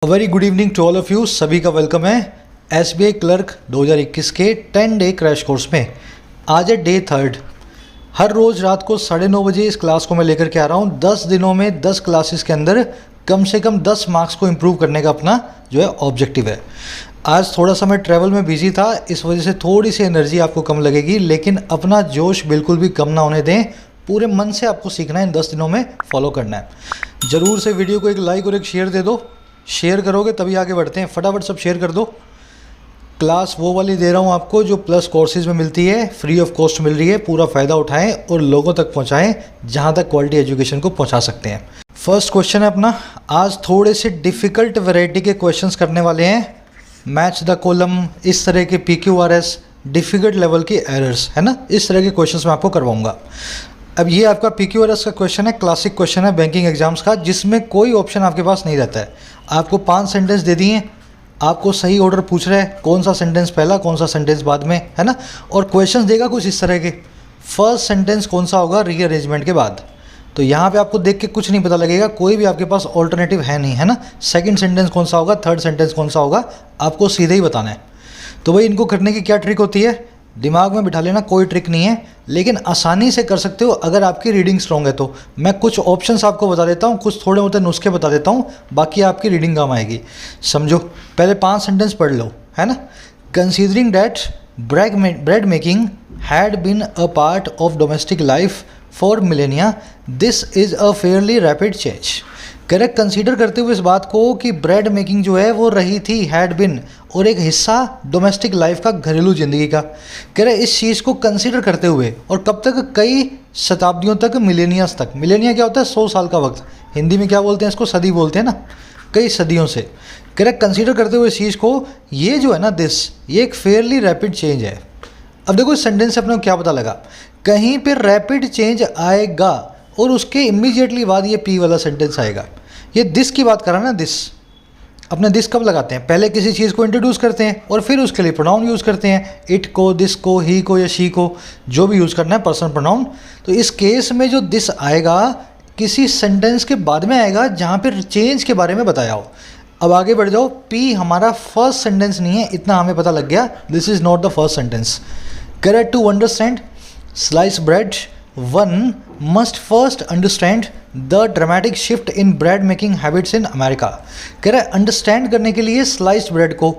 Very good evening to all of you. सभी का welcome है एसबीआई क्लर्क 2021 के 10 डे क्रैश कोर्स में। आज है डे 3। हर रोज़ रात को 9:30 बजे इस क्लास को मैं लेकर के आ रहा हूँ। 10 दिनों में 10 क्लासेस के अंदर कम से कम 10 मार्क्स को इम्प्रूव करने का अपना जो है ऑब्जेक्टिव है। आज थोड़ा सा मैं ट्रैवल में बिजी था, इस वजह से थोड़ी सी एनर्जी आपको कम लगेगी, लेकिन अपना जोश बिल्कुल भी कम ना होने दें। पूरे मन से आपको सीखना है, इन 10 दिनों में फॉलो करना है। ज़रूर से वीडियो को एक लाइक और एक शेयर दे दो। शेयर करोगे तभी आगे बढ़ते हैं। फटाफट सब शेयर कर दो। क्लास वो वाली दे रहा हूँ आपको जो प्लस कोर्सेज में मिलती है, फ्री ऑफ कॉस्ट मिल रही है। पूरा फ़ायदा उठाएं और लोगों तक पहुँचाएं जहाँ तक क्वालिटी एजुकेशन को पहुँचा सकते हैं। फर्स्ट क्वेश्चन है अपना। आज थोड़े से डिफ़िकल्ट वैरायटी के क्वेश्चंस करने वाले हैं। मैच द कॉलम, इस तरह के PQRS, डिफ़िकल्ट लेवल की एरर्स, है ना, इस तरह के क्वेश्चंस मैं आपको करवाऊँगा। अब ये आपका PQRS का क्वेश्चन है, क्लासिक क्वेश्चन है बैंकिंग एग्जाम्स का, जिसमें कोई ऑप्शन आपके पास नहीं रहता है। आपको 5 सेंटेंस दे दिए, आपको सही ऑर्डर पूछ रहा है, कौन सा सेंटेंस पहला कौन सा सेंटेंस बाद में, है ना। और क्वेश्चंस देगा कुछ इस तरह के, फर्स्ट सेंटेंस कौन सा होगा रीअरेंजमेंट के बाद। तो यहाँ पे आपको देख के कुछ नहीं पता लगेगा, कोई भी आपके पास ऑल्टरनेटिव है नहीं, है ना। सेकंड सेंटेंस कौन सा होगा, थर्ड सेंटेंस कौन सा होगा, आपको सीधे ही बताना है। तो भाई इनको करने की क्या ट्रिक होती है, दिमाग में बिठा लेना, कोई ट्रिक नहीं है, लेकिन आसानी से कर सकते हो अगर आपकी रीडिंग स्ट्रॉन्ग है तो। मैं कुछ ऑप्शंस आपको बता देता हूँ, कुछ थोड़े मोटे नुस्खे बता देता हूँ, बाकी आपकी रीडिंग काम आएगी। समझो, पहले 5 सेंटेंस पढ़ लो, है ना। Considering that bread making had been a part of domestic life for millennia, this is a fairly rapid change. Correct, consider करते हुए इस बात को कि ब्रेड मेकिंग जो है वो रही थी, हैड बिन, और एक हिस्सा डोमेस्टिक लाइफ का, घरेलू ज़िंदगी का। कह रहे इस चीज़ को कंसीडर करते हुए, और कब तक, कई शताब्दियों तक, मिलेनियस तक। मिलेनिया क्या होता है, 100 साल का वक्त। हिंदी में क्या बोलते हैं इसको, सदी बोलते हैं ना, कई सदियों से। कह रहे कंसीडर करते हुए इस चीज़ को, ये जो है ना दिस, ये एक फेयरली रैपिड चेंज है। अब देखो इस सेंटेंस से अपने को क्या पता लगा, कहीं पर रैपिड चेंज आएगा और उसके इमीडिएटली बाद ये पी वाला सेंटेंस आएगा। ये दिस की बात करा ना, दिस। अपने दिस कब लगाते हैं, पहले किसी चीज़ को इंट्रोड्यूस करते हैं और फिर उसके लिए प्रोनाउन यूज़ करते हैं, इट को, दिस को, ही को या शी को, जो भी यूज़ करना है पर्सनल प्रोनाउन। तो इस केस में जो दिस आएगा किसी सेंटेंस के बाद में आएगा जहाँ पर चेंज के बारे में बताया हो। अब आगे बढ़ जाओ, पी हमारा फर्स्ट सेंटेंस नहीं है, इतना हमें पता लग गया, this is not the first sentence. Correct, to understand slice bread one must first understand the dramatic shift in bread making habits in America। कह रहा है अंडरस्टैंड करने के लिए स्लाइस्ड ब्रेड को,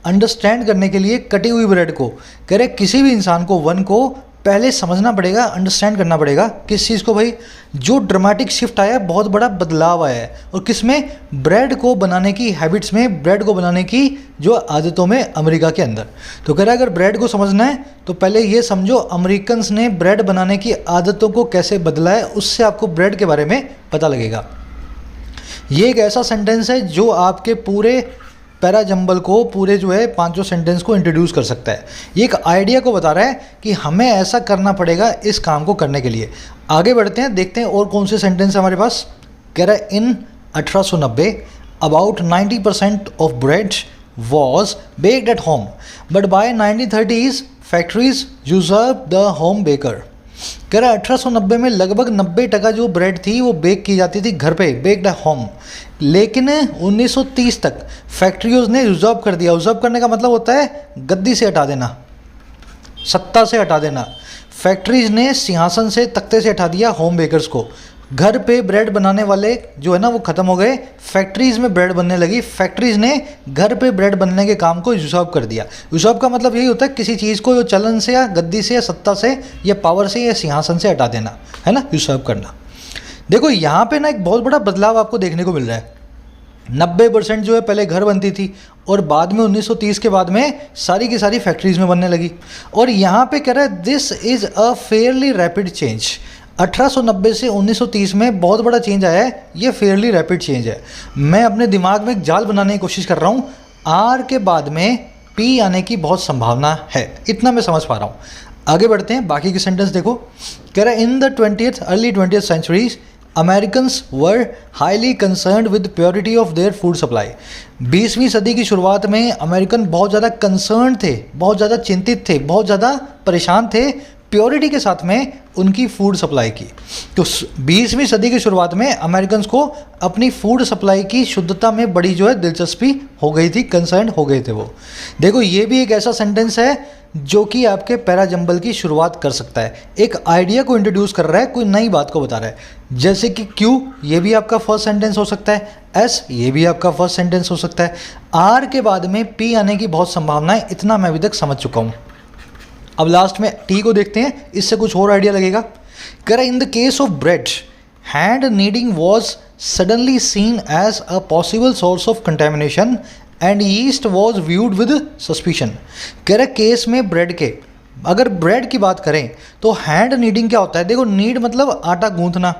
अंडरस्टैंड करने के लिए कटी हुई ब्रेड को, कह रहे किसी भी इंसान को, वन को पहले समझना पड़ेगा, अंडरस्टैंड करना पड़ेगा। किस चीज़ को भाई, जो ड्रामेटिक शिफ्ट आया है, बहुत बड़ा बदलाव आया है, और किस में, ब्रेड को बनाने की हैबिट्स में, ब्रेड को बनाने की जो आदतों में अमेरिका के अंदर। तो कह रहा है अगर ब्रेड को समझना है तो पहले ये समझो अमेरिकन्स ने ब्रेड बनाने की आदतों को कैसे बदला है, उससे आपको ब्रेड के बारे में पता लगेगा। ये एक ऐसा सेंटेंस है जो आपके पूरे पैरा जंबल को, पूरे जो है 5 सेंटेंस को इंट्रोड्यूस कर सकता है। ये एक आइडिया को बता रहा है कि हमें ऐसा करना पड़ेगा इस काम को करने के लिए। आगे बढ़ते हैं, देखते हैं और कौन से सेंटेंस हमारे पास। कह रहा है in 1890 about 90% of bread was baked at home, but by 1930s factories usurped the home baker. कह रहा है 1890 में लगभग 90% जो ब्रेड थी वो बेक की जाती थी घर पे, बेक्ड एट होम, लेकिन 1930 तक फैक्ट्रीज ने यूजर्व कर दिया। यूजर्व करने का मतलब होता है गद्दी से हटा देना, सत्ता से हटा देना। फैक्ट्रीज ने सिंहासन से, तख्ते से हटा दिया होम बेकर्स को। घर पे ब्रेड बनाने वाले जो है ना वो ख़त्म हो गए, फैक्ट्रीज में ब्रेड बनने लगी। फैक्ट्रीज ने घर पे ब्रेड बनने के काम को यूजर्व कर दिया। यूजर्व का मतलब यही होता है किसी चीज़ को जो चलन से या गद्दी से या सत्ता से या पावर से या सिंहासन से हटा देना, है ना, यूजर्व करना। देखो यहाँ पे ना एक बहुत बड़ा बदलाव आपको देखने को मिल रहा है। 90% जो है पहले घर बनती थी और बाद में 1930 के बाद में सारी की सारी फैक्ट्रीज में बनने लगी। और यहाँ पे कह रहा है this is a fairly rapid change. 1890 से 1930 में बहुत बड़ा चेंज आया है, ये फेयरली रैपिड चेंज है। मैं अपने दिमाग में एक जाल बनाने की कोशिश कर रहा हूँ, आर के बाद में पी आने की बहुत संभावना है, इतना मैं समझ पा रहा हूँ। आगे बढ़ते हैं, बाकी के सेंटेंस देखो। कह रहा है in the early 20th centuries Americans were highly concerned with purity of their food supply. 20वीं सदी की शुरुआत में अमेरिकन बहुत ज़्यादा कंसर्न थे, बहुत ज़्यादा चिंतित थे, बहुत ज़्यादा परेशान थे प्योरिटी के साथ में उनकी फूड सप्लाई की। तो 20वीं सदी की शुरुआत में अमेरिकन्स को अपनी फूड सप्लाई की शुद्धता में बड़ी जो है दिलचस्पी हो गई थी, कंसर्न हो गए थे वो। देखो ये भी एक ऐसा सेंटेंस है जो कि आपके पैराजंबल की शुरुआत कर सकता है, एक आइडिया को इंट्रोड्यूस कर रहा है, कोई नई बात को बता रहा है। जैसे कि क्यू, ये भी आपका फर्स्ट सेंटेंस हो सकता है। एस, ये भी आपका फर्स्ट सेंटेंस हो सकता है। आर के बाद में पी आने की बहुत संभावना है, इतना मैं अभी तक समझ चुका हूँ। अब लास्ट में टी को देखते हैं, इससे कुछ और आइडिया लगेगा। कह रहा है in the case of bread, hand kneading was suddenly seen as a possible source of contamination and yeast was viewed with suspicion. कह रहे केस में ब्रेड के, अगर ब्रेड की बात करें तो हैंड नीडिंग क्या होता है? देखो नीड मतलब आटा गूंथना।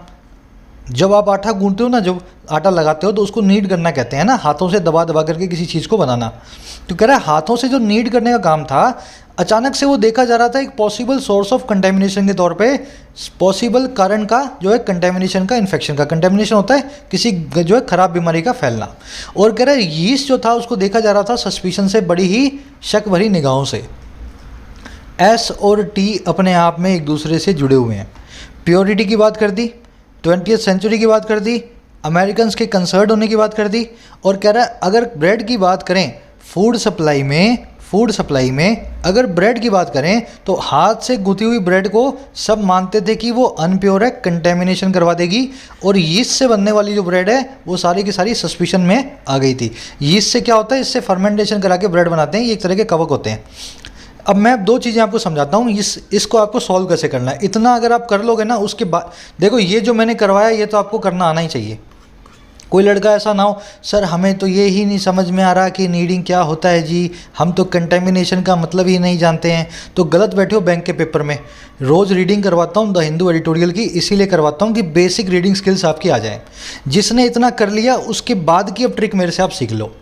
जब आप आटा गूंथते हो ना, जब आटा लगाते हो तो उसको नीड करना कहते हैं ना, हाथों से दबा दबा करके किसी चीज़ को बनाना। तो कह रहा है हाथों से जो नीड करने का काम था, अचानक से वो देखा जा रहा था एक पॉसिबल सोर्स ऑफ कंटेमिनेशन के तौर पे, पॉसिबल कारण का जो है कंटेमिनेशन का, इन्फेक्शन का। कंटेमिनेशन होता है किसी जो है खराब बीमारी का फैलना। और कह रहा है यीस्ट जो था उसको देखा जा रहा था सस्पिशन से, बड़ी ही शक भरी निगाहों से। एस और टी अपने आप में एक दूसरे से जुड़े हुए हैं। प्योरिटी की बात कर दी, 20वीं सेंचुरी की बात कर दी, अमेरिकन्स के कंसर्न होने की बात कर दी। और कह रहा है अगर ब्रेड की बात करें, फूड सप्लाई में अगर ब्रेड की बात करें तो हाथ से गुथी हुई ब्रेड को सब मानते थे कि वो अनप्योर है, कंटेमिनेशन करवा देगी। और यीस्ट से बनने वाली जो ब्रेड है वो सारी की सारी सस्पिशन में आ गई थी। यीस्ट से क्या होता है? इससे फर्मेंटेशन करा के ब्रेड बनाते हैं, ये एक तरह के कवक होते हैं। अब मैं दो चीज़ें आपको समझाता हूँ, इसको आपको सॉल्व कैसे करना है। इतना अगर आप कर लोगे ना, उसके बाद देखो ये जो मैंने करवाया ये तो आपको करना आना ही चाहिए। कोई लड़का ऐसा ना हो सर हमें तो ये ही नहीं समझ में आ रहा कि नीडिंग क्या होता है जी, हम तो कंटेमिनेशन का मतलब ही नहीं जानते हैं। तो गलत बैठे हो बैंक के पेपर में। रोज़ रीडिंग करवाता हूँ द हिंदू एडिटोरियल की, इसीलिए करवाता हूँ कि बेसिक रीडिंग स्किल्स आपकी आ जाए। जिसने इतना कर लिया उसके बाद की अब ट्रिक मेरे से आप सीख लो।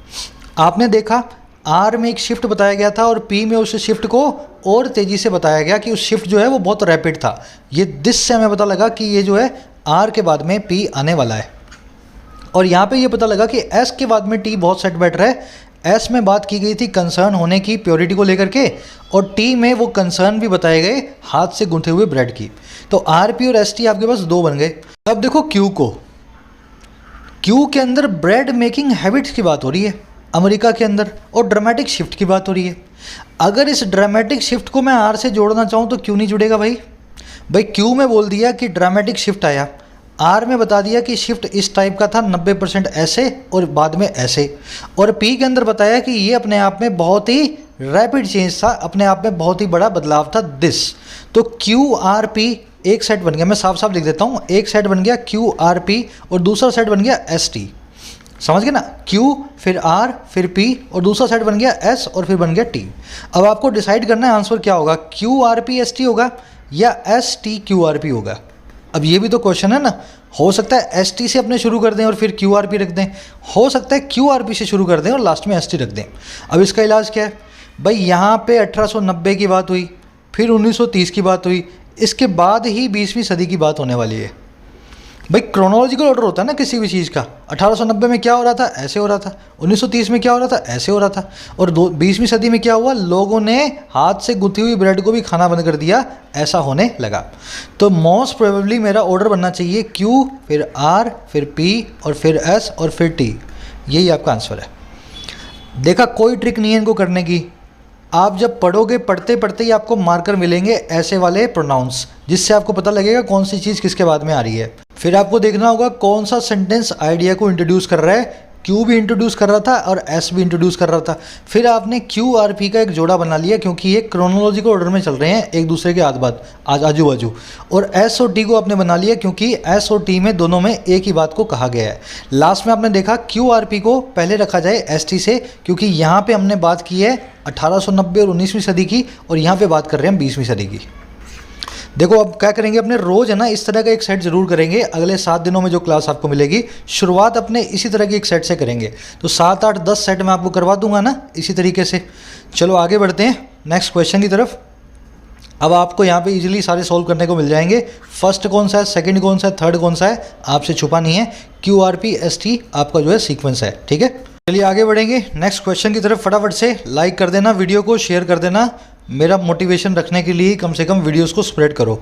आपने देखा आर में एक शिफ्ट बताया गया था और पी में उस शिफ्ट को और तेज़ी से बताया गया कि उस शिफ्ट जो है वो बहुत रैपिड था। ये दिस से हमें पता लगा कि ये जो है आर के बाद में पी आने वाला है। और यहाँ पे ये पता लगा कि एस के बाद में टी बहुत सेट बैठ रहा है। एस में बात की गई थी कंसर्न होने की प्योरिटी को लेकर के, और टी में वो कंसर्न भी बताए गए हाथ से गूंथे हुए ब्रेड की। तो आर पी और एस टी आपके पास दो बन गए। अब देखो क्यू को, क्यू के अंदर ब्रेड मेकिंग हैबिट्स की बात हो रही है अमेरिका के अंदर, और ड्रामेटिक शिफ्ट की बात हो रही है। अगर इस ड्रामेटिक शिफ्ट को मैं आर से जोड़ना चाहूँ तो क्यों नहीं जुड़ेगा भाई? क्यू में बोल दिया कि ड्रामेटिक शिफ्ट आया, आर में बता दिया कि शिफ्ट इस टाइप का था, 90% ऐसे और बाद में ऐसे। और पी के अंदर बताया कि ये अपने आप में बहुत ही रैपिड चेंज था, अपने आप में बहुत ही बड़ा बदलाव था दिस। तो क्यू आर पी एक सेट बन गया, मैं साफ साफ लिख देता हूँ, एक सेट बन गया क्यू आर पी और दूसरा सेट बन गया एस टी। समझ गए ना? क्यू फिर आर फिर पी और दूसरा सेट बन गया एस और फिर बन गया टी। अब आपको डिसाइड करना है आंसर क्या होगा, Q R P S T होगा या S T Q R P होगा। अब ये भी तो क्वेश्चन है ना, हो सकता है एस टी से अपने शुरू कर दें और फिर क्यू आर पी रख दें, हो सकता है क्यू आर पी से शुरू कर दें और लास्ट में एस टी रख दें। अब इसका इलाज क्या है भाई? यहाँ पे 1890 की बात हुई, फिर 1930 की बात हुई, इसके बाद ही 20वीं सदी की बात होने वाली है। भाई क्रोनोलॉजिकल ऑर्डर होता है ना किसी भी चीज़ का। 1890 में क्या हो रहा था? ऐसे हो रहा था। 1930 में क्या हो रहा था? ऐसे हो रहा था। और 20वीं सदी में क्या हुआ? लोगों ने हाथ से गुथी हुई ब्रेड को भी खाना बंद कर दिया, ऐसा होने लगा। तो मोस्ट प्रोबेबली मेरा ऑर्डर बनना चाहिए क्यू फिर आर फिर पी और फिर एस और फिर टी। यही आपका आंसर है। देखा, कोई ट्रिक नहीं है इनको करने की। आप जब पढ़ोगे, पढ़ते पढ़ते ही आपको मार्कर मिलेंगे ऐसे वाले प्रोनाउंस, जिससे आपको पता लगेगा कौन सी चीज़ किसके बाद में आ रही है। फिर आपको देखना होगा कौन सा सेंटेंस आइडिया को इंट्रोड्यूस कर रहा है। क्यू भी इंट्रोड्यूस कर रहा था और एस भी इंट्रोड्यूस कर रहा था। फिर आपने क्यू आर पी का एक जोड़ा बना लिया, क्योंकि ये क्रोनोलॉजिकल ऑर्डर में चल रहे हैं एक दूसरे के आजू बाजू। और एस और टी को आपने बना लिया क्योंकि एस और टी में दोनों में एक ही बात को कहा गया है। लास्ट में आपने देखा क्यू आर पी को पहले रखा जाए एस टी से, क्योंकि यहाँ पे हमने बात की है 1890 और 19वीं सदी की, और यहाँ पे बात कर रहे हैं 20वीं सदी की। देखो अब क्या करेंगे, अपने रोज़ है ना इस तरह का एक सेट ज़रूर करेंगे। अगले 7 दिनों में जो क्लास आपको मिलेगी, शुरुआत अपने इसी तरह की एक सेट से करेंगे। तो 7, 8, 10 सेट मैं आपको करवा दूंगा ना इसी तरीके से। चलो आगे बढ़ते हैं नेक्स्ट क्वेश्चन की तरफ। अब आपको यहाँ पे इजीली सारे सॉल्व करने को मिल जाएंगे। फर्स्ट कौन सा है, सेकंड कौन सा है, थर्ड कौन सा है, आपसे छुपा नहीं है। Q R P S T आपका जो है सीक्वेंस है, ठीक है। चलिए आगे बढ़ेंगे नेक्स्ट क्वेश्चन की तरफ। फटाफट से लाइक कर देना वीडियो को, शेयर कर देना, मेरा मोटिवेशन रखने के लिए कम से कम वीडियोस को स्प्रेड करो।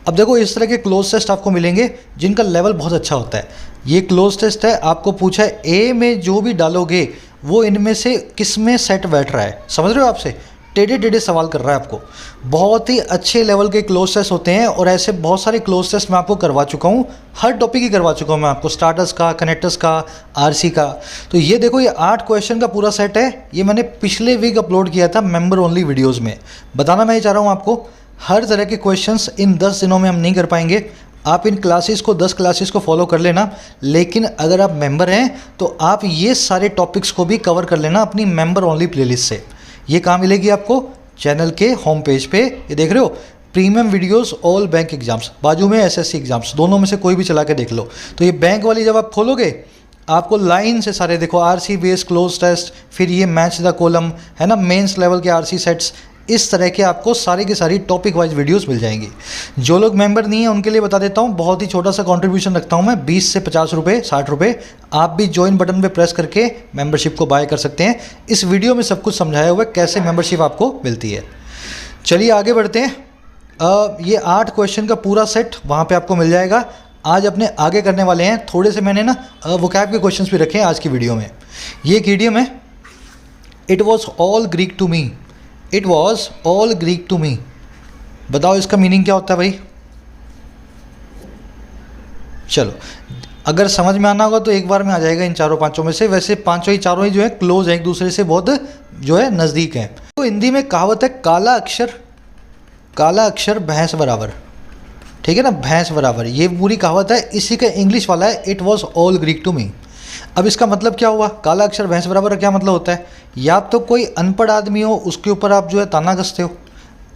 अब देखो इस तरह के क्लोज टेस्ट आपको मिलेंगे जिनका लेवल बहुत अच्छा होता है। ये क्लोज टेस्ट है, आपको पूछा है ए में जो भी डालोगे वो इनमें से किस में सेट बैठ रहा है, समझ रहे हो? आपसे टेढ़े टेढ़े सवाल कर रहा है आपको। बहुत ही अच्छे लेवल के क्लोज टेस्ट होते हैं और ऐसे बहुत सारे क्लोज टेस्ट मैं आपको करवा चुका हूँ, हर टॉपिक ही करवा चुका हूँ मैं आपको, स्टार्टर्स का, कनेक्टर्स का, आरसी का। तो ये देखो ये 8 क्वेश्चन का पूरा सेट है, ये मैंने पिछले वीक अपलोड किया था मेंबर ओनली वीडियोज़ में। बताना मैं ये चाह रहा हूँ आपको, हर तरह के क्वेश्चंस इन 10 दिनों में हम नहीं कर पाएंगे। आप इन क्लासेस को 10 क्लासेस को फॉलो कर लेना, लेकिन अगर आप मेंबर हैं तो आप ये सारे टॉपिक्स को भी कवर कर लेना अपनी मेंबर ओनली प्लेलिस्ट से। ये कहाँ मिलेगी आपको? चैनल के होम पेज पे, ये देख रहे हो, premium videos all bank exams, बाजू में एसएससी एग्जाम्स, दोनों में से कोई भी चला के देख लो। तो ये बैंक वाली जब आप खोलोगे आपको लाइन से सारे देखो, आरसी बेस क्लोज टेस्ट, फिर ये मैच द कॉलम है ना, मेंस लेवल के आरसी सेट्स, इस तरह के आपको सारी की सारी टॉपिक वाइज वीडियोस मिल जाएंगी। जो लोग मेंबर नहीं है उनके लिए बता देता हूँ, बहुत ही छोटा सा कंट्रीब्यूशन रखता हूँ मैं, 20 से 50 रुपये, 60 रुपये। आप भी ज्वाइन बटन पे प्रेस करके मेंबरशिप को बाय कर सकते हैं। इस वीडियो में सब कुछ समझाया हुआ है कैसे मेंबरशिप आपको मिलती है। चलिए आगे बढ़ते हैं। ये 8 क्वेश्चन का पूरा सेट वहाँ पर आपको मिल जाएगा। आज अपने आगे करने वाले हैं, थोड़े से मैंने ना वोकैब के क्वेश्चन भी रखे हैं आज की वीडियो में। ये एक इडियम है, it was all Greek to me, it was all Greek to me. बताओ इसका मीनिंग क्या होता है भाई? चलो अगर समझ में आना होगा तो एक बार में आ जाएगा इन चारों पांचों में से। वैसे पांचों ही चारों ही जो है क्लोज है एक दूसरे से, बहुत जो है नज़दीक हैं। तो हिंदी में कहावत है, काला अक्षर भैंस बराबर, ठीक है ना, भैंस बराबर, ये पूरी कहावत है। इसी का इंग्लिश वाला है, it was all Greek to me. अब इसका मतलब क्या हुआ? काला अक्षर भैंस बराबर क्या मतलब होता है? या तो कोई अनपढ़ आदमी हो उसके ऊपर आप जो है ताना कसते हो,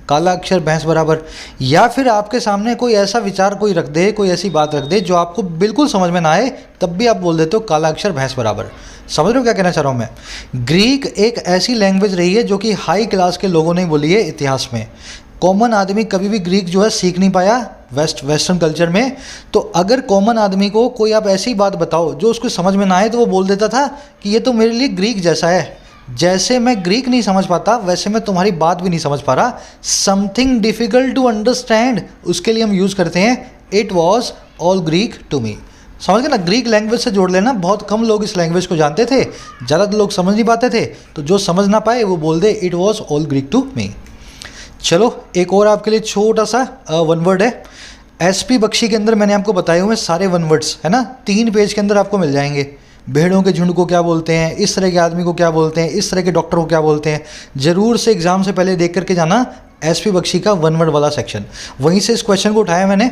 काला अक्षर भैंस बराबर, या फिर आपके सामने कोई ऐसा विचार कोई रख दे, कोई ऐसी बात रख दे जो आपको बिल्कुल समझ में ना आए, तब भी आप बोल देते हो काला अक्षर भैंस बराबर। समझ रहे हो क्या कहना चाह रहा हूँ मैं? ग्रीक एक ऐसी लैंग्वेज रही है जो कि हाई क्लास के लोगों ने बोली है इतिहास में। कॉमन आदमी कभी भी ग्रीक जो है सीख नहीं पाया वेस्टर्न कल्चर में। तो अगर कॉमन आदमी को कोई आप ऐसी बात बताओ जो उसको समझ में ना आए, तो वो बोल देता था कि ये तो मेरे लिए ग्रीक जैसा है, जैसे मैं ग्रीक नहीं समझ पाता वैसे मैं तुम्हारी बात भी नहीं समझ पा रहा। समथिंग डिफ़िकल्ट टू अंडरस्टैंड, उसके लिए हम यूज़ करते हैं it was all Greek to me. समझ गए ना? ग्रीक लैंग्वेज से जोड़ लेना। बहुत कम लोग इस लैंग्वेज को जानते थे, ज़्यादातर लोग समझ नहीं पाते थे, तो जो समझ ना पाए वो बोल दे it was all Greek to me. चलो एक और आपके लिए छोटा सा वन वर्ड है। एसपी बख्शी के अंदर मैंने आपको बताए हुए सारे वन वर्ड्स है ना, 3 पेज के अंदर आपको मिल जाएंगे। भेड़ों के झुंड को क्या बोलते हैं, इस तरह के आदमी को क्या बोलते हैं, इस तरह के डॉक्टर को क्या बोलते हैं। ज़रूर से एग्जाम से पहले देख करके जाना एसपी बख्शी का वन वर्ड वाला सेक्शन, वहीं से इस क्वेश्चन को उठाया मैंने।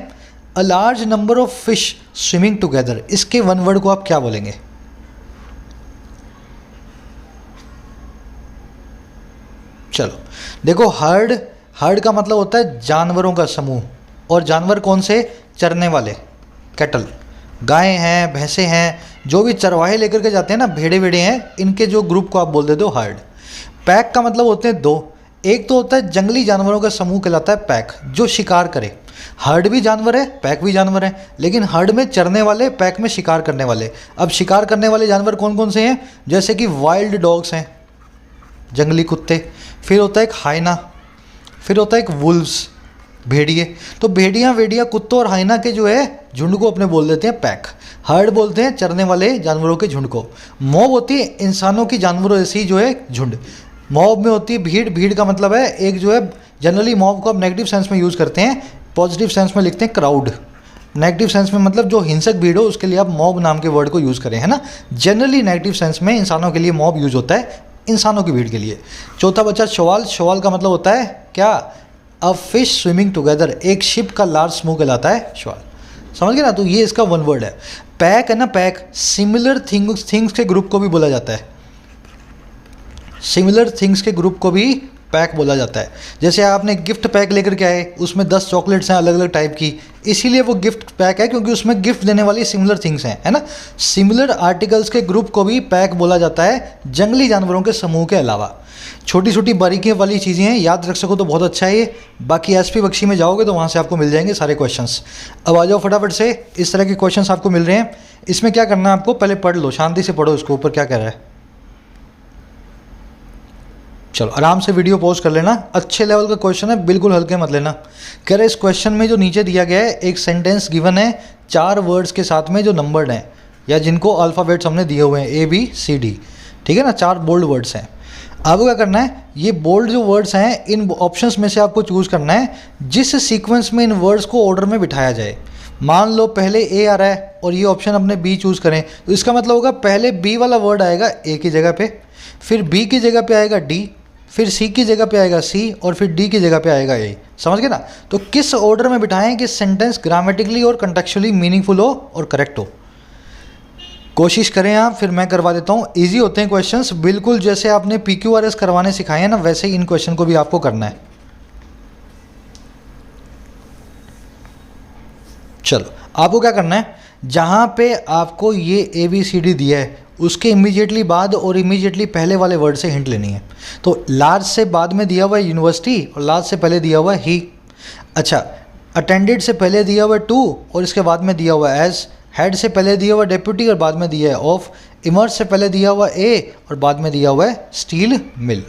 A large number of fish swimming together, इसके वन वर्ड को आप क्या बोलेंगे? चलो देखो, हर्ड का मतलब होता है जानवरों का समूह, और जानवर कौन से? चरने वाले, कैटल, गायें हैं, भैंसे हैं, जो भी चरवाहे लेकर के जाते हैं ना, भेड़े हैं, इनके जो ग्रुप को आप बोल देते हो हर्ड। पैक का मतलब होते हैं 2, एक तो होता है जंगली जानवरों का समूह कहलाता है पैक, जो शिकार करे। हर्ड भी जानवर है, पैक भी जानवर है, लेकिन हर्ड में चरने वाले, पैक में शिकार करने वाले। अब शिकार करने वाले जानवर कौन कौन से हैं? जैसे कि वाइल्ड डॉग्स हैं, जंगली कुत्ते, फिर होता है एक हाइना, फिर होता है एक वुल्व्स, भेड़िए। तो भेड़िया, वेड़िया, कुत्तों और हाइना के जो है झुंड को अपने बोल देते हैं पैक। हर्ड बोलते हैं चरने वाले जानवरों के झुंड को। मॉब होती है इंसानों की जानवरों ऐसी जो है झुंड। मॉब में होती है भीड़, भीड़ का मतलब है एक जो है, जनरली मॉब को आप नेगेटिव सेंस में यूज़ करते हैं, पॉजिटिव सेंस में लिखते हैं क्राउड। नेगेटिव सेंस में मतलब जो हिंसक भीड़ हो उसके लिए आप मॉब नाम के वर्ड को यूज़ करें, है ना। जनरली नेगेटिव सेंस में इंसानों के लिए मॉब यूज़ होता है, इंसानों की भीड़ के लिए। चौथा बच्चा शवाल। शवाल का मतलब होता है क्या? अ फिश स्विमिंग टुगेदर, एक शिप का लार्ज समूह कहलाता है शवाल। समझ गए ना? तो ये इसका वन वर्ड है। पैक है ना, पैक सिमिलर थिंग्स के ग्रुप को भी बोला जाता है, सिमिलर थिंग्स के ग्रुप को भी पैक बोला जाता है। जैसे आपने गिफ्ट पैक लेकर के आए, उसमें 10 चॉकलेट्स हैं अलग अलग टाइप की, इसीलिए वो गिफ्ट पैक है, क्योंकि उसमें गिफ्ट देने वाली सिमिलर थिंग्स हैं, है ना। सिमिलर आर्टिकल्स के ग्रुप को भी पैक बोला जाता है, जंगली जानवरों के समूह के अलावा। छोटी छोटी बारीकियों वाली चीज़ें हैं, याद रख सको तो बहुत अच्छा है ये। बाकी एसपी बख्शी में जाओगे तो वहाँ से आपको मिल जाएंगे सारे क्वेश्चंस। अब आ जाओ फटाफट से, इस तरह के क्वेश्चंस आपको मिल रहे हैं। इसमें क्या करना है आपको, पहले पढ़ लो, शांति से पढ़ो इसको, ऊपर क्या कह रहा है। चलो आराम से वीडियो पॉज कर लेना, अच्छे लेवल का क्वेश्चन है, बिल्कुल हल्के मत लेना। कह रहे इस क्वेश्चन में जो नीचे दिया गया है एक सेंटेंस गिवन है 4 वर्ड्स के साथ में जो नंबर्ड हैं या जिनको अल्फ़ाबेट्स हमने दिए हुए हैं ABCD, ठीक है ना, 4 बोल्ड वर्ड्स हैं। आपको क्या करना है, ये बोल्ड जो वर्ड्स हैं इन ऑप्शंस में से आपको चूज़ करना है जिस सीक्वेंस में इन वर्ड्स को ऑर्डर में बिठाया जाए। मान लो पहले A आ रहा है और ये ऑप्शन अपने B चूज़ करें, तो इसका मतलब होगा पहले B वाला वर्ड आएगा A की जगह पे, फिर B की जगह पे आएगा D, फिर C की जगह पे आएगा C और फिर D की जगह पे आएगा A। समझ गए ना? तो किस ऑर्डर में बिठाएं कि सेंटेंस ग्रामेटिकली और कंटेक्चुअली मीनिंगफुल हो और करेक्ट हो। कोशिश करें आप, फिर मैं करवा देता हूँ। इजी होते हैं क्वेश्चंस, बिल्कुल जैसे आपने PQRS करवाने सिखाए हैं ना, वैसे ही इन क्वेश्चन को भी आपको करना है। चलो आपको क्या करना है, जहाँ पे आपको ये ABCD दिया है उसके इमीडिएटली बाद और इमीडिएटली पहले वाले वर्ड से हिंट लेनी है। तो लार्ज से बाद में दिया हुआ है यूनिवर्सिटी और लार्ज से पहले दिया हुआ है ही। अच्छा, अटेंडेड से पहले दिया हुआ है टू और इसके बाद में दिया हुआ है एज। हेड से पहले दिया हुआ डेप्यूटी और बाद में दिया है ऑफ। इमर्ज से पहले दिया हुआ ए और बाद में दिया हुआ है स्टील मिल।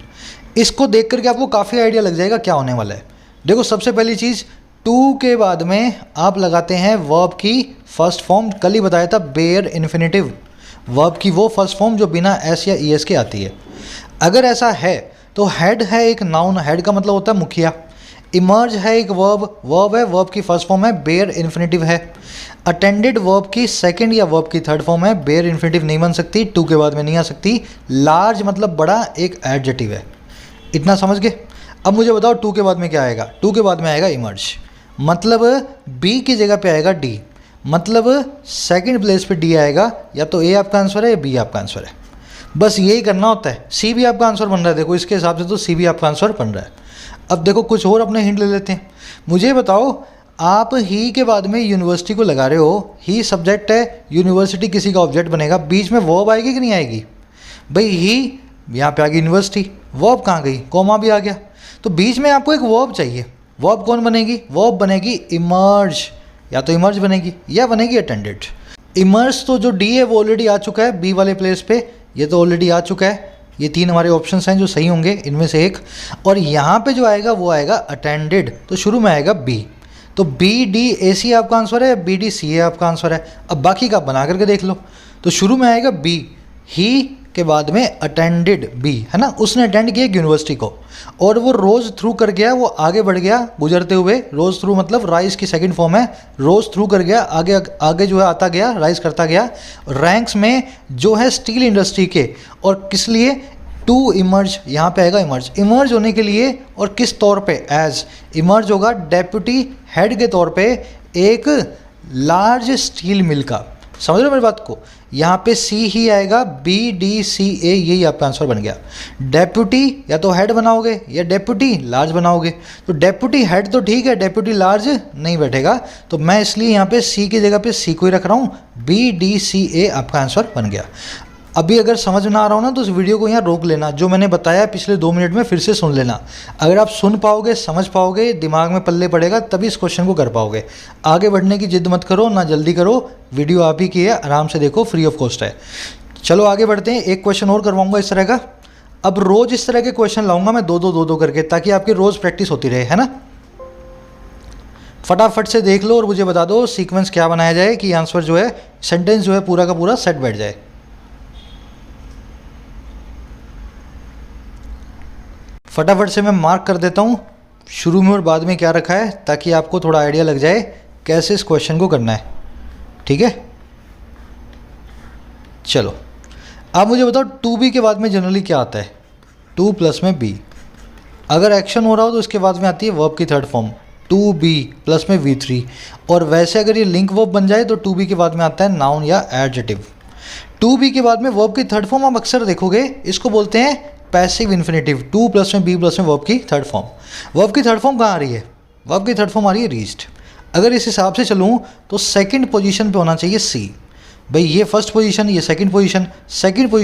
इसको देख करके आपको काफ़ी आइडिया लग जाएगा क्या होने वाला है। देखो सबसे पहली चीज़, टू के बाद में आप लगाते हैं वर्ब की फर्स्ट फॉर्म। कल ही बताया था बेयर इन्फिनेटिव, वर्ब की वो फर्स्ट फॉर्म जो बिना एस या ईएस के आती है। अगर ऐसा है तो हेड है एक नाउन, हेड का मतलब होता है मुखिया। इमर्ज है एक वर्ब, वर्ब है, वर्ब की फर्स्ट फॉर्म है, बेयर इन्फिनेटिव है। अटेंडेड वर्ब की सेकंड या वर्ब की थर्ड फॉर्म है, बेयर इन्फिनेटिव नहीं बन सकती, टू के बाद में नहीं आ सकती। लार्ज मतलब बड़ा, एक एडजेक्टिव है। इतना समझ गए? अब मुझे बताओ टू के बाद में क्या आएगा? टू के बाद में आएगा इमर्ज, मतलब बी की जगह पे आएगा डी, मतलब सेकंड प्लेस पे डी आएगा। या तो ए आपका आंसर है या बी आपका आंसर है, बस यही करना होता है। सी भी आपका आंसर बन रहा है, देखो इसके हिसाब से तो सी भी आपका आंसर बन रहा है। अब देखो कुछ और अपने हिंट ले लेते हैं। मुझे बताओ, आप ही के बाद में यूनिवर्सिटी को लगा रहे हो, ही सब्जेक्ट है, यूनिवर्सिटी किसी का ऑब्जेक्ट बनेगा, बीच में वर्ब आएगी कि नहीं आएगी? भाई ही यहाँ पे आ गई यूनिवर्सिटी, वर्ब कहाँ गई? कॉमा भी आ गया, तो बीच में आपको एक वर्ब चाहिए। वर्ब कौन बनेगी? वर्ब बनेगी इमर्ज, या तो इमर्ज बनेगी या बनेगी अटेंडेड। इमर्ज तो जो डी है वो ऑलरेडी आ चुका है बी वाले प्लेस पे, ये तो ऑलरेडी आ चुका है। ये तीन हमारे ऑप्शंस हैं जो सही होंगे इनमें से एक। और यहाँ पे जो आएगा वो आएगा अटेंडेड, तो शुरू में आएगा बी। तो बी डी ए सी आपका आंसर है, बी डी सी ए आपका आंसर है। अब बाकी का बना करके देख लो। तो शुरू में आएगा बी, ही के बाद में अटेंडेड बी, है ना, उसने अटेंड किया यूनिवर्सिटी को और वो रोज़ थ्रू कर गया, वो आगे बढ़ गया गुजरते हुए। रोज़ थ्रू मतलब राइज की सेकंड फॉर्म है, रोज़ थ्रू कर गया, आगे आगे जो है आता गया, राइज करता गया रैंक्स में जो है स्टील इंडस्ट्री के। और किस लिए? टू इमर्ज, यहाँ पे आएगा इमर्ज। इमर्ज होने के लिए और किस तौर पे? एज। इमर्ज होगा डेप्यूटी हेड के तौर पे एक लार्ज स्टील मिल का। समझ रहे हो मेरी बात को? यहाँ पे सी ही आएगा, बी डी सी ए, यही आपका आंसर बन गया। डेप्यूटी या तो हेड बनाओगे या डेप्यूटी लार्ज बनाओगे। तो डेप्यूटी हेड तो ठीक है, डेप्यूटी लार्ज नहीं बैठेगा, तो मैं इसलिए यहाँ पे सी की जगह पे सी को ही रख रहा हूँ। बी डी सी ए आपका आंसर बन गया। अभी अगर समझ ना आ रहा हो ना तो उस वीडियो को यहाँ रोक लेना, जो मैंने बताया पिछले 2 मिनट में फिर से सुन लेना। अगर आप सुन पाओगे, समझ पाओगे, दिमाग में पल्ले पड़ेगा, तभी इस क्वेश्चन को कर पाओगे। आगे बढ़ने की जिद मत करो, ना जल्दी करो, वीडियो आप ही की है, आराम से देखो, फ्री ऑफ कॉस्ट है। चलो आगे बढ़ते हैं। एक क्वेश्चन और करवाऊँगा इस तरह का। अब रोज़ इस तरह के क्वेश्चन लाऊंगा मैं, दो करके, ताकि आपकी रोज़ प्रैक्टिस होती रहे, है ना। फटाफट से देख लो और मुझे बता दो सीक्वेंस क्या बनाया जाए कि आंसर जो है, सेंटेंस जो है पूरा का पूरा सेट बैठ जाए। फटाफट से मैं मार्क कर देता हूँ शुरू में और बाद में क्या रखा है, ताकि आपको थोड़ा आइडिया लग जाए कैसे इस क्वेश्चन को करना है। ठीक है, चलो अब मुझे बताओ 2b के बाद में जनरली क्या आता है? 2 प्लस में b। अगर एक्शन हो रहा हो तो उसके बाद में आती है वर्ब की थर्ड फॉर्म 2b प्लस में v3। और वैसे अगर ये लिंक वर्ब बन जाए तो 2b के बाद में आता है नाउन या एडजेक्टिव। 2b के बाद में वर्ब की थर्ड फॉर्म आप अक्सर देखोगे, इसको बोलते हैं पैसिव इन्फिनेटिव। 2 प्लस में बी प्लस में वर्ब की थर्ड फॉर्म। वर्ब की थर्ड फॉर्म कहाँ आ रही है? वर्ब की थर्ड फॉर्म आ रही है रीच्ड। अगर इस हिसाब से चलूँ तो सेकंड पोजीशन पे होना चाहिए सी। भाई ये फर्स्ट पोजीशन, ये सेकंड पोजीशन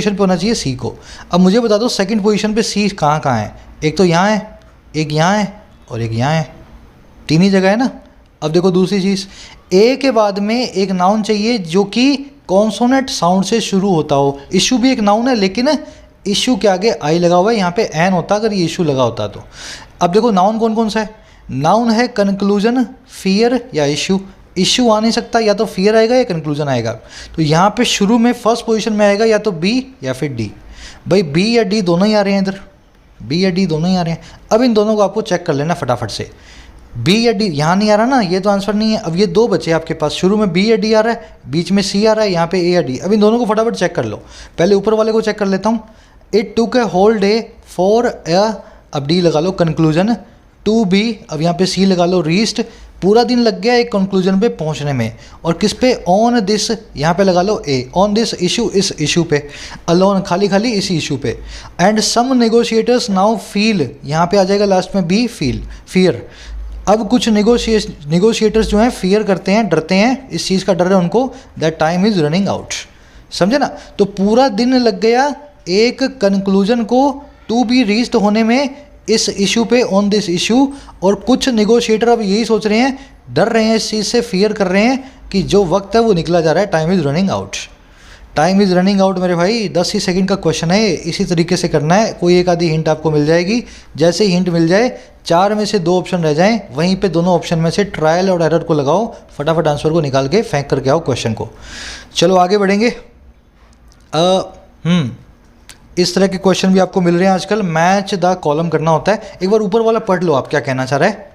पे होना चाहिए सी को। अब मुझे बता दो सेकंड पोजीशन पे सी कहाँ कहाँ है? एक तो यहाँ है, एक यहाँ है और एक यहाँ है, तीन ही जगह है ना। अब देखो दूसरी चीज़, ए के बाद में एक नाउन चाहिए जो कि कॉन्सोनेंट साउंड से शुरू होता हो। इशू भी एक नाउन है लेकिन इशू के आगे आई लगा हुआ है, यहाँ पे एन होता अगर ये इशू लगा होता तो। अब देखो नाउन कौन कौन सा है, नाउन है कंक्लूजन, फियर या इशू। इशू आ नहीं सकता, या तो फियर आएगा या कंक्लूजन आएगा। तो यहाँ पे शुरू में फर्स्ट पोजीशन में आएगा या तो बी या फिर डी। भाई बी या डी दोनों ही आ रहे हैं इधर, बी या डी दोनों ही आ रहे हैं। अब इन दोनों को आपको चेक कर लेना फटाफट से। बी या डी यहाँ नहीं आ रहा ना, ये तो आंसर नहीं है। अब ये दो बचे आपके पास, शुरू में बी या डी आ रहा है, बीच में सी आ रहा है, यहाँ पे ए या डी। अब इन दोनों को फटाफट चेक कर लो। पहले ऊपर वाले को चेक कर लेता हूँ। It took a whole day for a, अब डी लगा लो कंक्लूजन, टू बी, अब यहाँ पे सी लगा लो रीच्ड, पूरा दिन लग गया एक कंक्लूजन पे पहुंचने में। और किस पे, ऑन दिस, यहाँ पे लगा लो ए, ऑन दिस इशू, इस इशू पे, अलोन खाली खाली इसी इशू पे। And some negotiators now feel, यहाँ पे आ जाएगा लास्ट में बी, फील, फियर। अब कुछ नेगोशिएटर्स जो हैं फियर करते हैं, डरते हैं, इस चीज़ का डर है उनको, that time is running out. समझे ना। तो पूरा दिन लग गया एक कंक्लूजन को टू बी रीच्ड होने में, इस इशू पे, ऑन दिस इशू। और कुछ नेगोशिएटर अब यही सोच रहे हैं, डर रहे हैं इस चीज़ से, फियर कर रहे हैं कि जो वक्त है वो निकला जा रहा है, time is running out. Time is running out मेरे भाई, 10 ही सेकंड का क्वेश्चन है, इसी तरीके से करना है। कोई एक आधी हिंट आपको मिल जाएगी, जैसे ही हिंट मिल जाए 4 में से 2 ऑप्शन रह जाएं, वहीं पे दोनों ऑप्शन में से ट्रायल और एरर को लगाओ, फटाफट आंसर को निकाल के फेंक करके आओ क्वेश्चन को। चलो आगे बढ़ेंगे। इस तरह के क्वेश्चन भी आपको मिल रहे हैं आजकल। मैच द कॉलम करना होता है। एक बार ऊपर वाला पढ़ लो, आप क्या कहना चाह रहे हैं।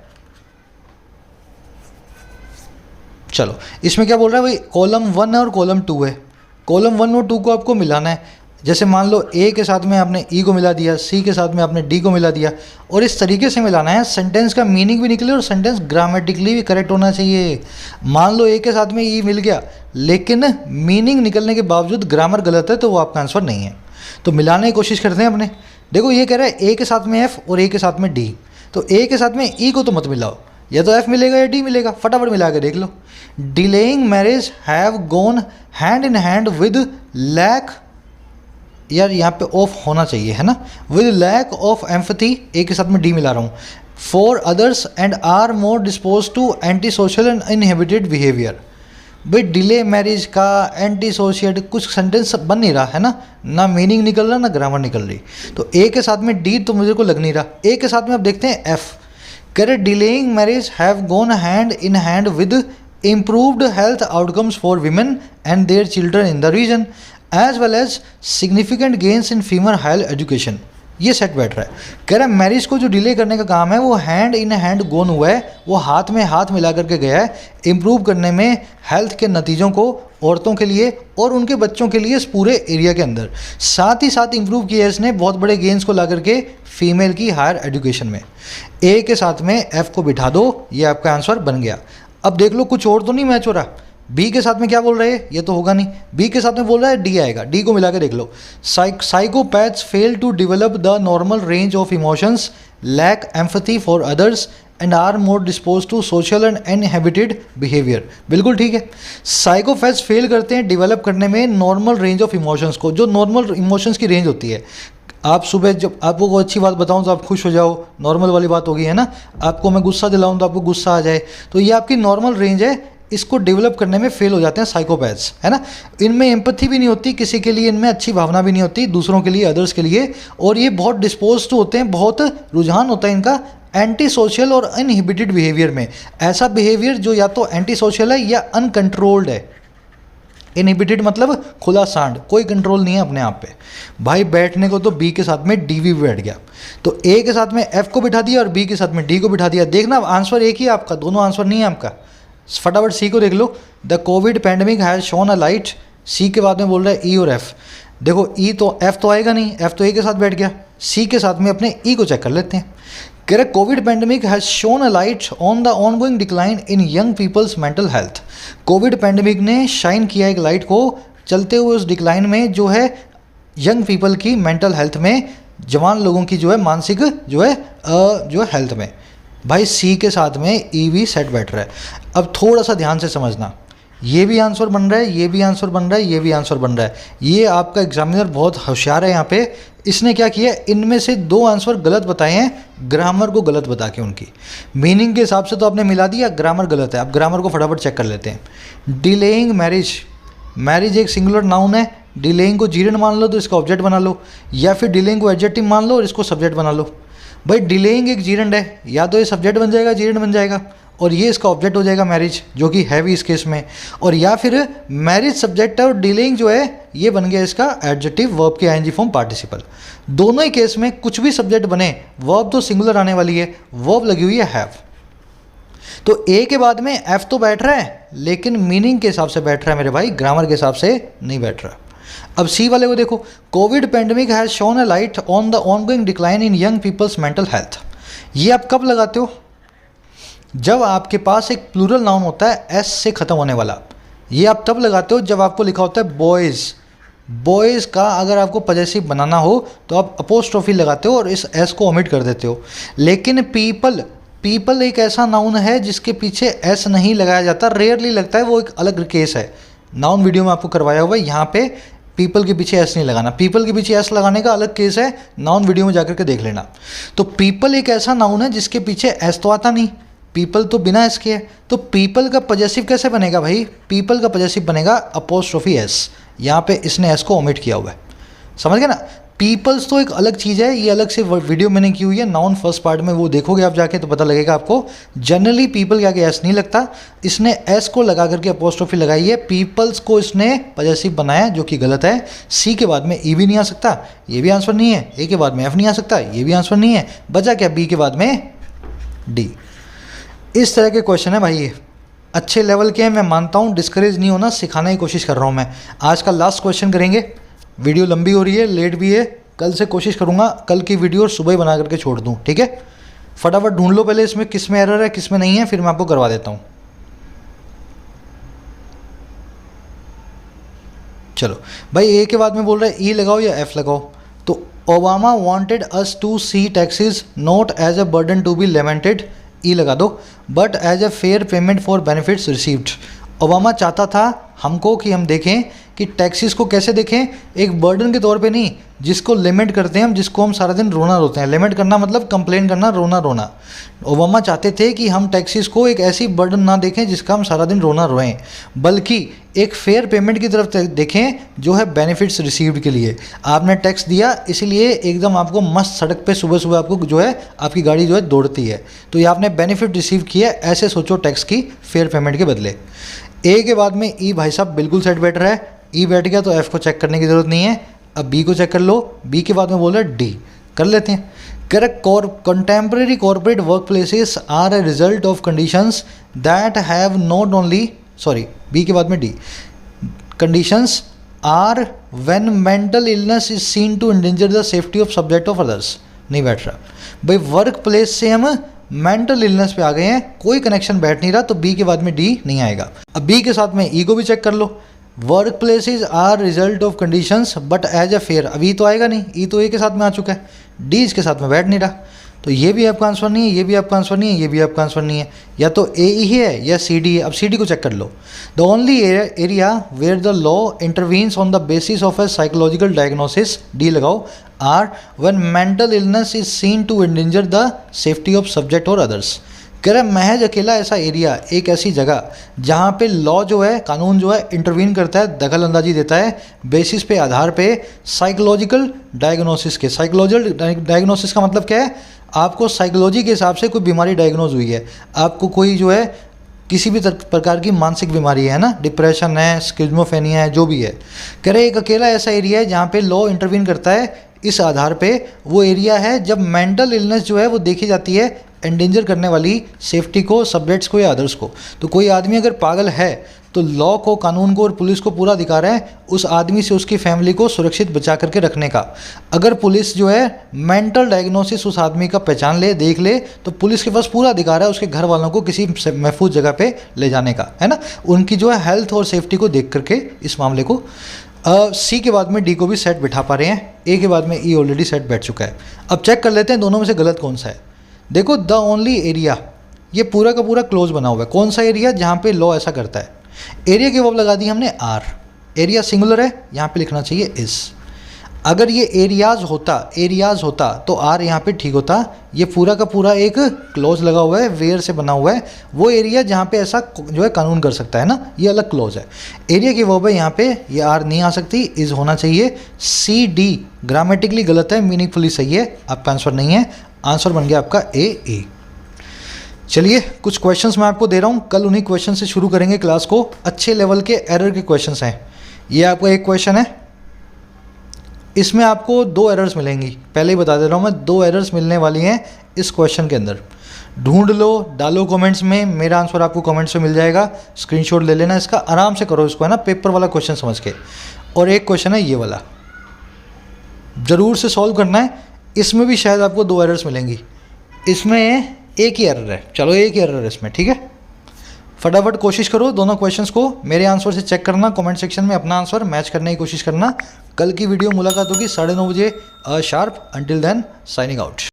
चलो इसमें क्या बोल रहा है भाई, कॉलम 1 है और कॉलम 2 है। कॉलम 1 और 2 को आपको मिलाना है। जैसे मान लो ए के साथ में आपने ई को मिला दिया, सी के साथ में आपने डी को मिला दिया, और इस तरीके से मिलाना है सेंटेंस का मीनिंग भी निकले और सेंटेंस ग्रामेटिकली भी करेक्ट होना चाहिए। मान लो ए के साथ में ई मिल गया, लेकिन मीनिंग निकलने के बावजूद ग्रामर गलत है, तो वो आपका आंसर नहीं है। तो मिलाने की कोशिश करते हैं अपने। देखो ये कह रहा है ए के साथ में एफ और ए के साथ में डी, तो ए के साथ में ई को तो मत मिलाओ, या तो एफ मिलेगा या डी मिलेगा, फटाफट मिला के देख लो। Delaying marriage have gone hand in hand with lack, यार यहाँ पे ऑफ होना चाहिए है ना, with lack of empathy, A के साथ में डी मिला रहा हूँ, for others and are more dispose to anti social and inhibited behaviour. भाई डिले मैरिज का, एंटी सोशियल, कुछ सेंटेंस बन नहीं रहा है ना मीनिंग निकल रहा ना ग्रामर निकल रही। तो ए के साथ में डी तो मुझे को लग नहीं रहा। ए के साथ में अब देखते हैं एफ। करे delaying marriage have gone hand in hand with improved health outcomes for women and their children in the region as well as significant gains in female higher education. ये सेट बैठ रहा है। कह रहा है मैरिज को जो डिले करने का काम है वो हैंड इन हैंड गोन हुआ है, वो हाथ में हाथ मिला करके गया है इम्प्रूव करने में हेल्थ के नतीजों को औरतों के लिए और उनके बच्चों के लिए इस पूरे एरिया के अंदर। साथ ही साथ इम्प्रूव किया है इसने बहुत बड़े गेंस को ला करके फीमेल की हायर एजुकेशन में। ए के साथ में एफ को बिठा दो, ये आपका आंसर बन गया। अब देख लो कुछ और तो नहीं मैच हो रहा। बी के साथ में क्या बोल रहे हैं, ये तो होगा नहीं। बी के साथ में बोल रहा है डी आएगा, डी को मिला के देख लो। Psychopaths fail to develop the normal range of emotions, lack empathy for others and are more dispose to social and inhibited behaviour. बिल्कुल ठीक है। साइकोपैथ्स फेल करते हैं डेवलप करने में नॉर्मल रेंज ऑफ इमोशंस को, जो नॉर्मल इमोशंस की रेंज होती है। आप सुबह जब आपको कोई अच्छी बात बताऊं तो आप खुश हो जाओ, नॉर्मल वाली बात होगी है ना। आपको मैं गुस्सा दिलाऊं तो आपको गुस्सा आ जाए, तो ये आपकी नॉर्मल रेंज है। इसको डेवलप करने में फेल हो जाते हैं साइकोपैथ्स, है ना। इनमें एम्पैथी भी नहीं होती किसी के लिए, इनमें अच्छी भावना भी नहीं होती दूसरों के लिए, अदर्स के लिए, और ये बहुत डिस्पोज टू होते हैं, बहुत रुझान होता है इनका एंटी सोशल और अनइनहिबिटेड बिहेवियर में। ऐसा बिहेवियर जो या तो एंटी सोशल है या अनकंट्रोल्ड है। इनहिबिटेड मतलब खुला सांड, कोई कंट्रोल नहीं है अपने आप पे। भाई बैठने को तो बी के साथ में डी भी बैठ गया, तो ए के साथ में एफ को बिठा दिया और बी के साथ में डी को बिठा दिया। देखना आंसर एक ही है आपका, दोनों आंसर नहीं है आपका। फटाफट सी को देख लो। The covid pandemic has shown a light, C के बाद में बोल रहा है ई और एफ। देखो ई तो एफ तो आएगा नहीं, एफ तो ए के साथ बैठ गया। सी के साथ में अपने ई को चेक कर लेते हैं। कह रहे Covid pandemic has shown a light on the ongoing decline in young people's mental health. Covid pandemic ने शाइन किया एक लाइट को चलते हुए उस डिक्लाइन में जो है यंग पीपल की मेंटल हेल्थ में, जवान लोगों की जो है मानसिक जो है हेल्थ में। भाई सी के साथ में ई भी सेट बैठ रहा है। अब थोड़ा सा ध्यान से समझना, ये भी आंसर बन रहा है, ये भी आंसर बन रहा है, ये भी आंसर बन रहा है। ये आपका एग्जामिनर बहुत होशियार है यहाँ पे। इसने क्या किया, इनमें से 2 आंसर गलत बताए हैं, ग्रामर को गलत बता के उनकी मीनिंग के हिसाब से तो आपने मिला दिया, ग्रामर गलत है। अब ग्रामर को फटाफट चेक कर लेते हैं। डिलेइंग मैरिज, मैरिज एक सिंगुलर नाउन है, डिलेइंग को जीरेंड मान लो तो इसका ऑब्जेक्ट बना लो, या फिर डिलेइंग को एडजेक्टिव मान लो और इसको सब्जेक्ट बना लो। भाई डिलेइंग एक जीरेंड है, या तो ये सब्जेक्ट बन जाएगा, जीरेंड बन जाएगा, और ये इसका ऑब्जेक्ट हो जाएगा मैरिज, जो कि है भी इस केस में, और या फिर मैरिज सब्जेक्ट है और डिलेइंग जो है ये बन गया इसका एडजेक्टिव वर्ब के आईएनजी फॉर्म पार्टिसिपल। दोनों ही केस में कुछ भी सब्जेक्ट बने, वर्ब तो सिंगुलर आने वाली है, वर्ब लगी हुई है हैव। तो ए के बाद में एफ तो बैठ रहा है, लेकिन मीनिंग के हिसाब से बैठ रहा है मेरे भाई, ग्रामर के हिसाब से नहीं बैठ रहा। अब सी वाले को देखो, Covid pandemic has shown a light on the ongoing decline in young people's mental health. ये आप कब लगाते हो? जब आपके पास एक प्लूरल नाउन होता है एस से ख़त्म होने वाला। ये आप तब लगाते हो जब आपको लिखा होता है बॉयज़। बॉयज़ का अगर आपको पजेसिव बनाना हो तो आप अपोस्ट्रोफी लगाते हो और इस एस को ओमिट कर देते हो। लेकिन पीपल एक ऐसा नाउन है जिसके पीछे एस नहीं लगाया जाता, रेयरली लगता है, वो एक अलग केस है। नाउन वीडियो में आपको करवाया हुआ है, यहाँ पे पीपल के पीछे एस नहीं लगाना। पीपल के पीछे एस लगाने का अलग केस है, नाउन वीडियो में जाकर के देख लेना। तो पीपल एक ऐसा नाउन है जिसके पीछे एस तो आता नहीं, पीपल तो बिना एस के है। तो पीपल का पजेसिव कैसे बनेगा भाई? पीपल का पजेसिव बनेगा अपोस्ट्रोफी एस। यहाँ पे इसने एस को ओमिट किया हुआ है, समझ गए ना। पीपल्स तो एक अलग चीज़ है, ये अलग से वीडियो मैंने की हुई है, नाउन फर्स्ट पार्ट में, वो देखोगे आप जाके तो पता लगेगा आपको। जनरली पीपल के आगे एस नहीं लगता, इसने एस को लगा करके अपोस्ट्रोफी लगाई है, पीपल्स को इसने पजेसिव बनाया, जो कि गलत है। सी के बाद में ई भी नहीं आ सकता, ये भी आंसर नहीं है। ए के बाद में एफ नहीं आ सकता, ये भी आंसर नहीं है। बचा क्या? बी के बाद में डी। इस तरह के क्वेश्चन है भाई, ये अच्छे लेवल के हैं, मैं मानता हूँ। डिस्करेज नहीं होना, सिखाने की कोशिश कर रहा हूँ मैं। आज का लास्ट क्वेश्चन करेंगे, वीडियो लंबी हो रही है, लेट भी है, कल से कोशिश करूँगा कल की वीडियो सुबह ही बना करके छोड़ दूँ, ठीक है। फटाफट ढूंढ लो पहले इसमें किस में एरर है किस में नहीं है, फिर मैं आपको करवा देता हूँ। चलो भाई, ए के बाद में बोल रहा है ई लगाओ या एफ लगाओ। तो Obama wanted us to see taxes not as a burden to be lamented, E लगा दो, but as a fair payment for benefits received. Obama चाहता था हमको कि हम देखें कि टैक्सेस को कैसे देखें, एक बर्डन के तौर पे नहीं, जिसको लिमिट करते हैं हम, जिसको हम सारा दिन रोना रोते हैं। लिमिट करना मतलब कंप्लेन करना, रोना रोना। ओबामा चाहते थे कि हम टैक्सेस को एक ऐसी बर्डन ना देखें जिसका हम सारा दिन रोना रोएं, बल्कि एक फेयर पेमेंट की तरफ देखें जो है बेनिफिट्स रिसीव्ड के लिए। आपने टैक्स दिया, इसीलिए एकदम आपको मस्त सड़क पे सुबह सुबह आपको जो है आपकी गाड़ी जो है दौड़ती है, तो ये आपने बेनिफिट रिसीव किया, ऐसे सोचो टैक्स की फेयर पेमेंट के बदले। ए के बाद में ई भाई साहब बिल्कुल सेट बैठ रहा है, ई बैठ गया तो एफ को चेक करने की ज़रूरत नहीं है। अब बी को चेक कर लो, बी के बाद में बोल रहा है डी, कर लेते हैं। Correct, contemporary corporate workplaces are a result of conditions that have not only, sorry B के बाद में D, conditions are when mental illness is seen to endanger the safety of subject of others. नहीं बैठ रहा भाई, work place से हम mental illness पे आ गए हैं, कोई कनेक्शन बैठ नहीं रहा, तो बी के बाद में डी नहीं आएगा। अब बी के साथ में ई को भी चेक कर लो, work places are result of conditions but as a fair, अभी तो आएगा नहीं, ई तो ए के साथ में आ चुका है, डी इसके साथ में बैठ नहीं रहा, तो ये भी आपका आंसर नहीं है, ये भी आपका आंसर नहीं है, ये भी आपका आंसर नहीं है, या तो ए ही है या सी डी है। अब सी डी को चेक कर लो, the only area where the law intervenes on the basis of a psychological diagnosis, D लगाओ, or when mental illness is seen to endanger the safety of subject और others. कह रहा है महज अकेला ऐसा एरिया, एक ऐसी जगह जहाँ पे लॉ जो है, कानून जो है इंटरवीन करता है, दखल अंदाजी देता है, बेसिस पे, आधार पे साइकोलॉजिकल डायग्नोसिस के। साइकोलॉजिकल डायग्नोसिस का मतलब क्या है? आपको साइकोलॉजी के हिसाब से कोई बीमारी डायग्नोज हुई है, आपको कोई जो है किसी भी प्रकार की मानसिक बीमारी है ना, डिप्रेशन है, स्किज़ोफ्रेनिया है, जो भी है। कह रहे एक अकेला ऐसा एरिया है जहाँ पे लॉ इंटरवीन करता है, इस आधार पे वो एरिया है जब मेंटल इलनेस जो है वो देखी जाती है एंडेंजर करने वाली सेफ्टी को, सब्जेक्ट्स को या अदर्स को। तो कोई आदमी अगर पागल है तो लॉ को, कानून को और पुलिस को पूरा अधिकार है उस आदमी से, उसकी फैमिली को सुरक्षित बचा करके रखने का। अगर पुलिस जो है मेंटल डायग्नोसिस उस आदमी का पहचान ले, देख ले, तो पुलिस के पास पूरा अधिकार है उसके घर वालों को किसी महफूज जगह पे ले जाने का, है ना, उनकी जो है हेल्थ और सेफ्टी को देख करके इस मामले को। सी के बाद में डी को भी सेट बिठा पा रहे हैं, ए के बाद में ई ऑलरेडी सेट बैठ चुका है। अब चेक कर लेते हैं दोनों में से गलत कौन सा है। देखो, द ओनली एरिया, ये पूरा का पूरा क्लोज बना हुआ है। कौन सा एरिया? जहाँ पे लॉ ऐसा करता है। एरिया के वर्ब लगा दी हमने आर, एरिया सिंगुलर है, यहाँ पे लिखना चाहिए इस। अगर ये एरियाज़ होता तो आर यहाँ पे ठीक होता। ये पूरा का पूरा एक क्लोज लगा हुआ है, वेयर से बना हुआ है, वो एरिया जहाँ पे ऐसा जो है कानून कर सकता है ना, ये अलग क्लोज है। एरिया की वर्ब है यहाँ पे, ये आर नहीं आ सकती, इज़ होना चाहिए। सी डी ग्रामेटिकली गलत है, मीनिंगफुली सही है, आपका आंसर नहीं है। आंसर बन गया आपका ए। चलिए कुछ क्वेश्चंस मैं आपको दे रहा हूँ, कल उन्हीं क्वेश्चन से शुरू करेंगे क्लास को। अच्छे लेवल के एरर के क्वेश्चंस हैं। ये आपका एक क्वेश्चन है, इसमें आपको 2 एरर्स मिलेंगी, पहले ही बता दे रहा हूँ मैं, 2 एरर्स मिलने वाली हैं इस क्वेश्चन के अंदर। ढूंढ लो, डालो कमेंट्स में, मेरा आंसर आपको कमेंट्स में मिल जाएगा, स्क्रीनशॉट ले लेना इसका, आराम से करो इसको, है ना, पेपर वाला क्वेश्चन समझ के। और एक क्वेश्चन है ये वाला, ज़रूर से सॉल्व करना है। इसमें भी शायद आपको 2 एरर्स मिलेंगी, इसमें एक ही एरर है, चलो एक ही एरर है इसमें, ठीक है। फटाफट कोशिश करो दोनों क्वेश्चंस को मेरे आंसर से चेक करना, कमेंट सेक्शन में अपना आंसर मैच करने की कोशिश करना। कल की वीडियो मुलाकात होगी 9:30 बजे sharp. Until then signing out.